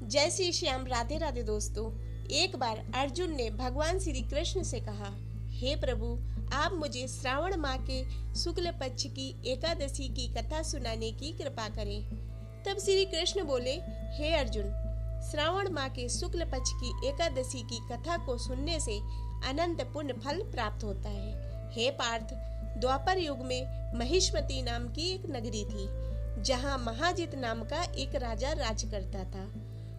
जय श्री श्याम। राधे राधे दोस्तों। एक बार अर्जुन ने भगवान श्री कृष्ण से कहा, हे प्रभु, आप मुझे श्रावण माह के शुक्ल पक्ष की एकादशी की कथा सुनाने की कृपा करें। तब श्री कृष्ण बोले, हे अर्जुन, श्रावण माह के शुक्ल पक्ष की एकादशी की कथा को सुनने से अनंत पुण्य फल प्राप्त होता है। हे पार्थ, द्वापर युग में महिष्मती नाम की एक नगरी थी, जहाँ महाजित नाम का एक राजा राज करता था।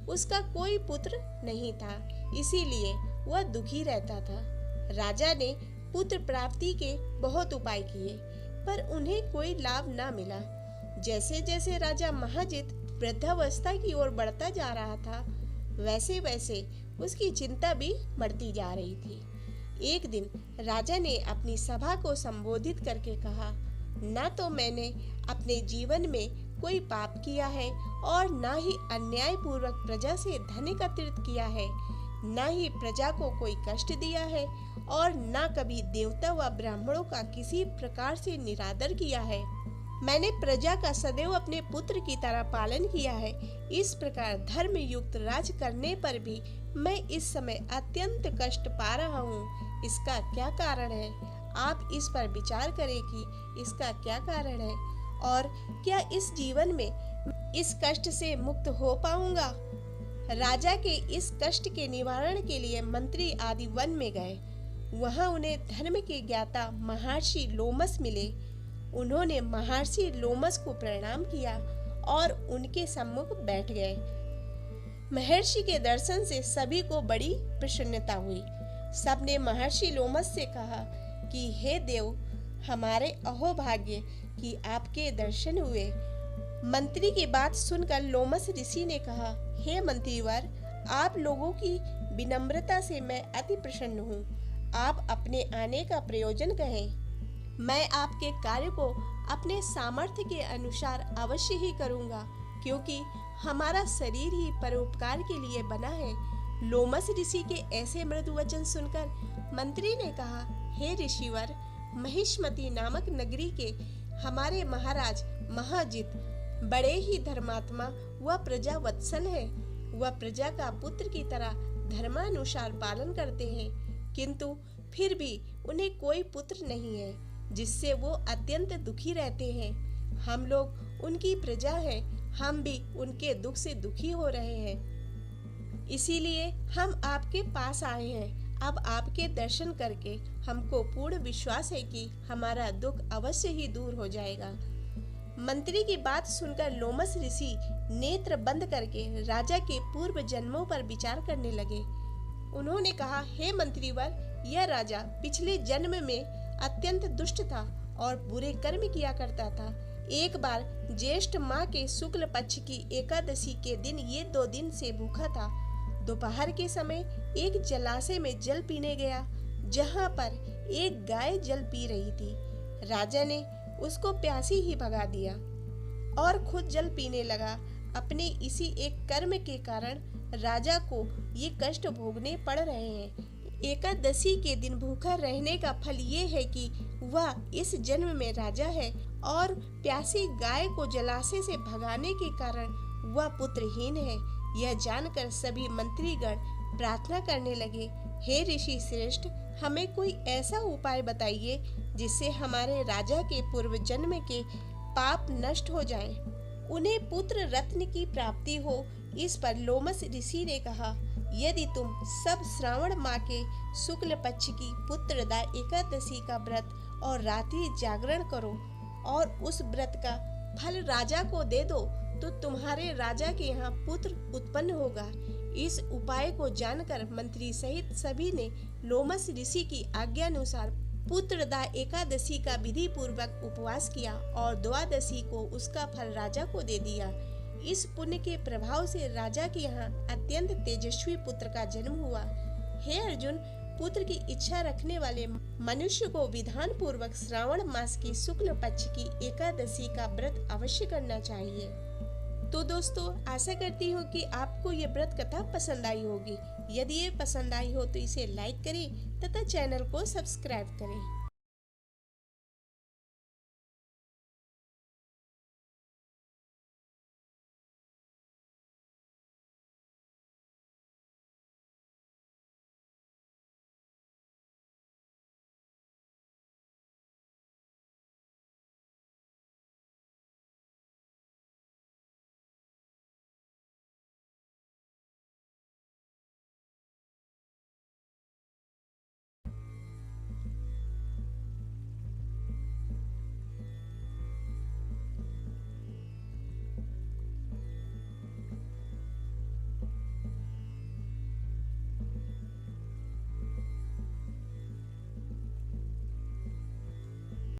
उसका कोई पुत्र नहीं था, इसीलिए वह दुखी रहता था। राजा ने पुत्र प्राप्ति के बहुत उपाय किए, पर उन्हें कोई लाभ न मिला। जैसे जैसे राजा महाजित वृद्धावस्था की ओर बढ़ता जा रहा था, वैसे वैसे उसकी चिंता भी बढ़ती जा रही थी। एक दिन राजा ने अपनी सभा को संबोधित करके कहा, न तो मैंने अपने जीवन में कोई पाप किया है और न ही अन्याय पूर्वक प्रजा से धन एकत्रित किया है, न ही प्रजा को कोई कष्ट दिया है और न कभी देवता व ब्राह्मणों का किसी प्रकार से निरादर किया है। मैंने प्रजा का सदैव अपने पुत्र की तरह पालन किया है। इस प्रकार धर्म युक्त राज करने पर भी मैं इस समय अत्यंत कष्ट पा रहा हूँ। इसका क्या कारण है? आप इस पर विचार करें कि इसका क्या कारण है और क्या इस जीवन में इस कष्ट से मुक्त हो पाऊंगा। राजा के इस कष्ट के निवारण के लिए मंत्री आदि वन में गए। वहां उन्हें धर्म के ज्ञाता महर्षि लोमस मिले। उन्होंने महर्षि लोमस को प्रणाम किया और उनके सम्मुख बैठ गए। महर्षि के दर्शन से सभी को बड़ी प्रसन्नता हुई। सबने महर्षि लोमस से कहा कि हे देव, हमारे अहोभाग्य कि आपके दर्शन हुए। मंत्री की बात सुनकर लोमस ऋषि ने कहा, हे मंत्रीवर, आप लोगों की विनम्रता से मैं अति प्रसन्न हूँ। आप अपने आने का प्रयोजन कहें। मैं आपके कार्य को अपने सामर्थ्य के अनुसार अवश्य ही करूँगा, क्योंकि हमारा शरीर ही परोपकार के लिए बना है। लोमस ऋषि के ऐसे मृदु वचन सुनकर मंत्री ने कहा, हे ऋषिवर, महिष्मती नामक नगरी के हमारे महाराज महाजित बड़े ही धर्मात्मा व प्रजा वत्सल है। वह प्रजा का पुत्र की तरह धर्मानुसार पालन करते हैं, किंतु फिर भी उन्हें कोई पुत्र नहीं है, जिससे वो अत्यंत दुखी रहते हैं। हम लोग उनकी प्रजा हैं, हम भी उनके दुख से दुखी हो रहे हैं। इसीलिए हम आपके पास आए हैं। अब आपके दर्शन करके हमको पूर्ण विश्वास है कि हमारा दुख अवश्य ही दूर हो जाएगा। मंत्री की बात सुनकर लोमस ऋषि नेत्र बंद करके राजा के पूर्व जन्मों पर विचार करने लगे। उन्होंने कहा, हे मंत्रीवर, यह राजा पिछले जन्म में अत्यंत दुष्ट था और बुरे कर्म किया करता था। एक बार ज्येष्ठ माह के शुक्ल पक्ष की एकादशी के दिन ये 2 दिन से भूखा था। दोपहर के समय एक जलाशय में जल पीने गया, जहाँ पर एक गाय जल पी रही थी। राजा ने उसको प्यासी ही भगा दिया और खुद जल पीने लगा। अपने इसी एक कर्म के कारण राजा को ये कष्ट भोगने पड़ रहे हैं। एकादशी के दिन भूखा रहने का फल ये है कि वह इस जन्म में राजा है और प्यासी गाय को जलाशय से भगाने के कारण वह पुत्रहीन है। यह जानकर सभी मंत्रीगण प्रार्थना करने लगे, हे ऋषि श्रेष्ठ, हमें कोई ऐसा उपाय बताइए जिससे हमारे राजा के पूर्व जन्म के पाप नष्ट हो जाएं, उन्हें पुत्र रत्न की प्राप्ति हो। इस पर लोमस ऋषि ने कहा, यदि तुम सब श्रावण माह के शुक्ल पक्ष की पुत्रदा एकादशी का व्रत और रात्रि जागरण करो और उस व्रत का फल राजा को दे दो, तो तुम्हारे राजा के यहाँ पुत्र उत्पन्न होगा। इस उपाय को जानकर मंत्री सहित सभी ने लोमस ऋषि की आज्ञानुसार पुत्रदा एकादशी का विधि पूर्वक उपवास किया और द्वादशी को उसका फल राजा को दे दिया। इस पुण्य के प्रभाव से राजा के यहाँ अत्यंत तेजस्वी पुत्र का जन्म हुआ। हे अर्जुन, पुत्र की इच्छा रखने वाले मनुष्य को विधान पूर्वक श्रावण मास की शुक्ल पक्ष की एकादशी का व्रत अवश्य करना चाहिए। तो दोस्तों, आशा करती हूँ कि आपको ये व्रत कथा पसंद आई होगी। यदि ये पसंद आई हो तो इसे लाइक करें तथा चैनल को सब्सक्राइब करें।